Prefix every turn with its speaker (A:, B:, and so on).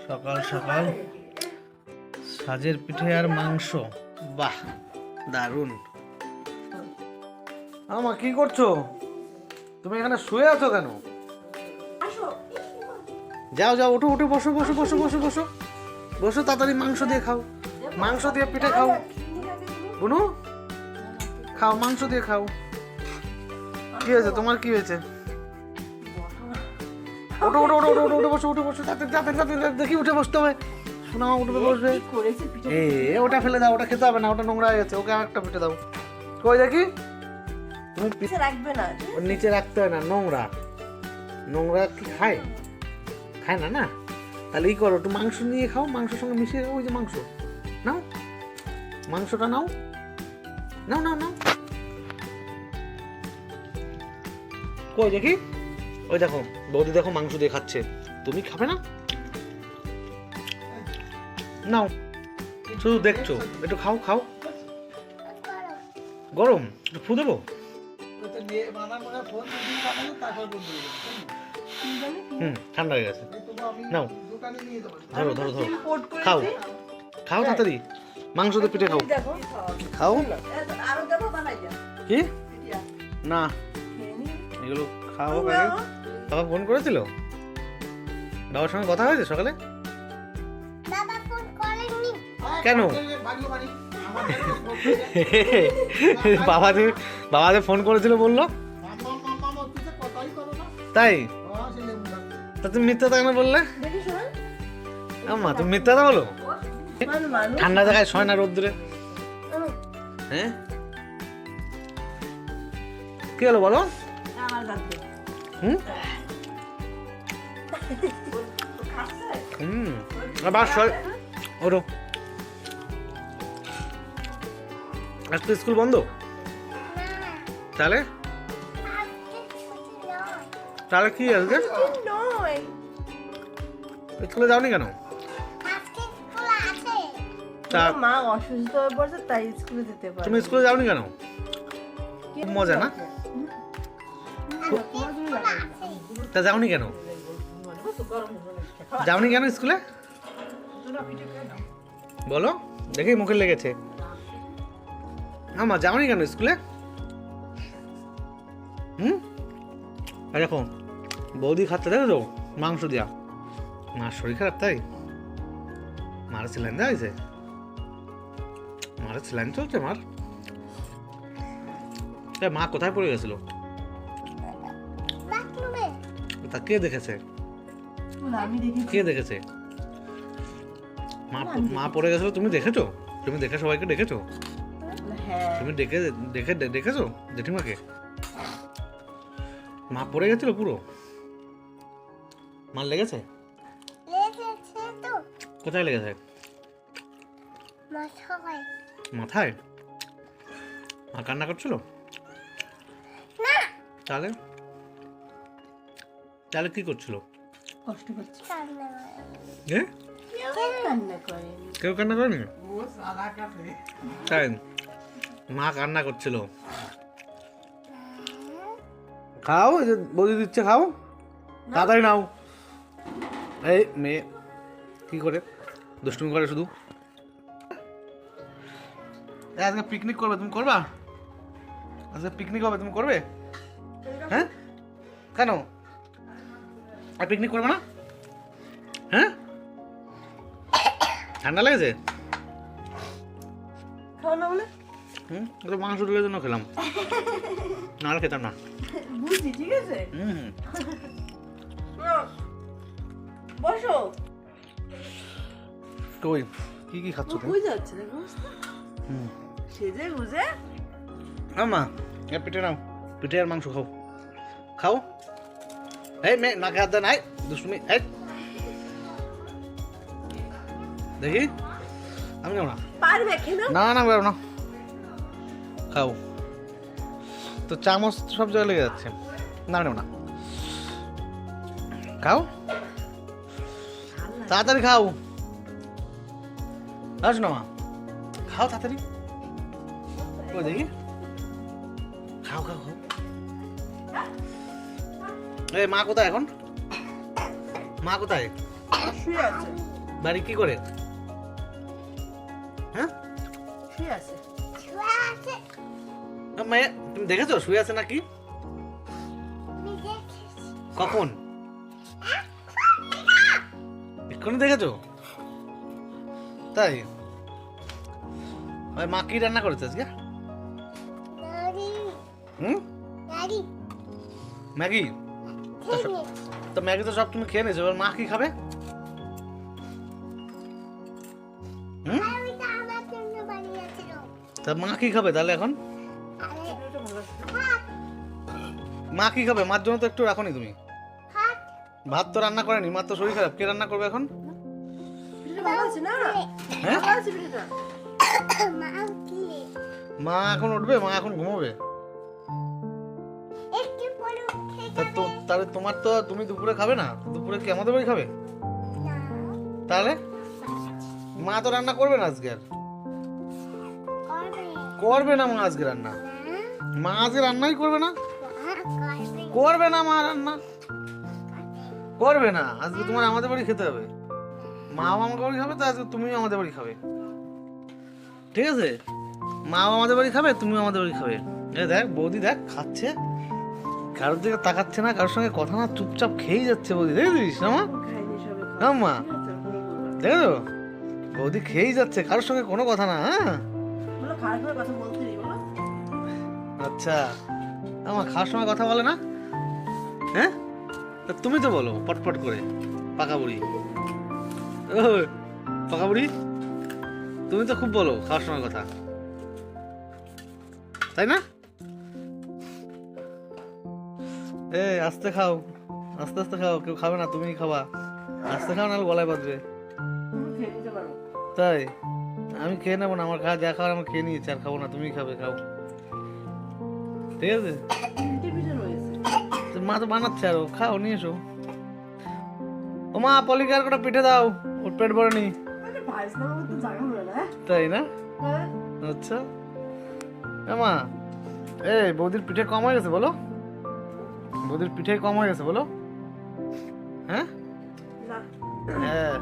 A: সকাল সকাল সাজের পিঠে আর মাংস, বাহ দারুণ। আমা কি করছো তুমি? এখানে শুয়ে আছো কেন? যাও যাও, ওঠো ওঠো, বসো বসো বসো বসো বসো বসো, তাড়াতাড়ি মাংস দিয়ে খাও, মাংস দিয়ে পিঠে খাও। বুনু খাও, মাংস দিয়ে খাও। কি হয়েছে তোমার, কি হয়েছে? ওঠো ওঠো ওঠো ওঠো ওঠো, বসো উঠে বসো, তাড়াতাড়ি তাড়াতাড়ি তাড়াতাড়ি, দেখি উঠে বসতে হবে। শোনা উঠে বসবে। ওটা ফেলে দাও, ওটা খেতে হবে না, ওটা নোংরা হয়ে গেছে, ওকে আরেকটা পিঠে দাও। কই দেখি, তুমি
B: রাখবে না,
A: ওর নিচে রাখতে হয় না, নোংরা নোংরা কি খায়? খায় না না? তাহলে ই করো, একটু মাংস নিয়ে খাও, মাংসের সঙ্গে মিশিয়ে খাও। ওই যে মাংস নাও, মাংসটা নাও নাও নাও নাও। কই দেখি, ওই দেখো বৌদি, দেখো মাংস দিয়ে খাচ্ছে, তুমি খাবে না? নাও, শুধু দেখছো, একটু খাও খাও। গরম, একটু ফু দেবো? ঠান্ডা হয়ে গেছে। নাও, ধরো ধরো ধরো, খাও খাও তাড়াতাড়ি, মাংস দিয়ে পিঠে খাও, খাও। কি না, এগুলো খাও। বাবা ফোন করেছিল? বাবার সঙ্গে কথা হয়েছে সকালে? কেন? বাবা যে ফোন করেছিল বললো, তাই? তা তুমি মিথ্যা কেন বললে? আম্মা তুমি মিথ্যা বলো, ঠান্ডা জায়গায় শয় না রোদ্দুরে। হ্যাঁ কি হলো বলো? আবার শয়, ওরো আজকে স্কুল বন্ধ? তাহলে তাহলে কি আজকে স্কুলে যাওনি কেন?
B: মা অসুস্থ হয়ে পড়ছে, তাই স্কুলে যেতে পারে।
A: তুমি স্কুলে যাওনি কেন? খুব মজা না? তা যাওনি কেন? যাওনি কেন স্কুলে বলো দেখি, মুখে লেগেছে। আমা যাওনি কেন স্কুলে? দেখো বৌদি খাচ্ছে, দেখো তো মাংস দিয়া। মার শরীর খারাপ, তাই মার স্যালাইন দেওয়া হয়েছে? মার স্যালাইন চলছে মার? মা কোথায় পড়ে গেছিল? তা কে দেখেছে? কে দেখেছে? মা পড়ে গেছিল, তুমি দেখেছো? তুমি দেখে সবাইকে ডেকেছো? তুমি ডেকে দেখে দেখেছো জেঠিমাকে? মা পড়ে গেছিল পুরো? মার লেগেছে? কোথায় লেগেছে? মাথায়? মা কান্না করছিল? তাহলে তাহলে কি করছিল?
B: কষ্ট করছে।
A: কেউ কান্না করেনি? তাই মা কান্না করছিল। খাও, এই যে বৌদি দিচ্ছে, খাও তাড়াতাড়ি নাও। এই মেয়ে কি করে দুষ্টুমি করে শুধু। আজকে পিকনিক করবে, তুমি করবা? আজকে পিকনিক হবে, তুমি করবে? হ্যাঁ কেন? আর পিকনিক করবে না? হ্যাঁ ঠান্ডা লেগেছে? মাংস ঢুলের জন্য খেলাম, নাহলে খেতাম না।
B: বুঝছি, ঠিক আছে। বসো।
A: কই কি কি খাচ্ছ তুমি?
B: বুঝে যাচ্ছে দেখো, সেজে বুঝে।
A: আমা পিঠে নাও, পিঠে আর মাংস খাও, খাও। এই মেয়ে নাকে হাত দেন, আয় দুষ্টুমি। এই দেখি, আমি যাবো না।
B: পারবে খেলো
A: না না বেরো না, খাও। তো চামচ সব জায়গায় লেগে যাচ্ছে, না নেব না, খাও তাড়াতাড়ি খাও। আসো না মা, খাও তাড়াতাড়ি। ওই দেখি, খাও খাও খাও। এই মা কোথায় এখন? মা কোথায়?
B: শুয়ে আছে।
A: বাড়ি কি করে? হ্যাঁ
B: শুয়ে আছে।
A: মায়া, তুমি দেখেছো শুয়ে আছে নাকি? কখন? এক্ষুনি দেখেছো? তাই? ওই মা কি রান্না করেছে আজকে? হুম? ম্যাগি? তো ম্যাগি তো সব তুমি খেয়ে নিয়েছো, এবার মা কি খাবে? হুম? তা মা কি খাবে তাহলে এখন?
B: এটা ভালো আছে।
A: মা কি খাবে? মার জন্য তো একটু রাখোনি তুমি। ভাত তো রান্না করেনি, মা তো শরীর খারাপ, কে রান্না করবে এখন?
B: পিঠেটা ভালো আছে না?
A: হ্যাঁ?
B: ভালো আছে পিঠেটা।
A: মা এখন উঠবে, মা এখন ঘুমোবে। তাহলে তোমার তো, তুমি দুপুরে খাবে না? দুপুরে কি আমাদের বাড়ি খাবে? তাহলে মা তো রান্না করবে না আজকে আর। করবে না মা আজকে রান্না। মা আজকে রান্নাই করবে না। করবে না মা রান্না। করবে না আজকে, তোমার আমাদের বাড়ি খেতে হবে। মাও আমাদের বাড়ি খাবে, তো আজকে তুমিও আমাদের বাড়ি খাবে। ঠিক আছে? মাও আমাদের বাড়ি খাবে, তুমিও আমাদের বাড়ি খাবে। এই দেখ বৌদি, দেখ খাচ্ছে, কারোর দিকে তাকাচ্ছে না, কারোর সঙ্গে কথা না, চুপচাপ খেয়েই যাচ্ছে বৌদি। দেখেছিস না মা?
B: খাইনি সবে খাবো।
A: হ্যাঁ মা,
B: ঠিক আছে, আমি বলবো।
A: দেখেছো বৌদি খেয়েই যাচ্ছে, কারোর সঙ্গে কোনো কথা না। হ্যাঁ
B: বলো, খারাপ করে কথা বলতে নেই, বলো।
A: আচ্ছা, আমার খাওয়ার সময় কথা বলে না? হ্যাঁ, তা তুমি তো বলো পটপট করে, পাকা বুড়ি। ও পাকা বুড়ি, তুমি তো খুব বলো খাওয়ার সময় কথা, তাই না? এ আস্তে খাও, আস্তে আস্তে খাও, কেউ খাবে না, তুমিই খাবা। আস্তে খাও, নাহলে গলায় বাঁধবে।
B: তুমি খেয়ে নিতে পারো।
A: তাই আমি খেয়ে নেবো না, আমার খাওয়া যা খাওয়ার আমি খেয়ে নিয়েছি, আর খাবো না, তুমি খাবে, খাও। ঠিক আছে?
B: তিনটে পিঠে রয়েছে।
A: তো মা তো বানাচ্ছে, আরো খাও, নিয়ে এসো। ও মা, পলিকে আর কটা পিঠে দাও, ওর পেট ভরে নি।
B: আরে ভাইস না, আমার তো জায়গা হলো না।
A: তাই না?
B: হ্যাঁ?
A: আচ্ছা এ মা, এই বৌদির পিঠে কম হয়ে গেছে বলো, বৌদির পিঠে কম হয়ে গেছে বলো। হ্যাঁ
B: না।
A: হ্যাঁ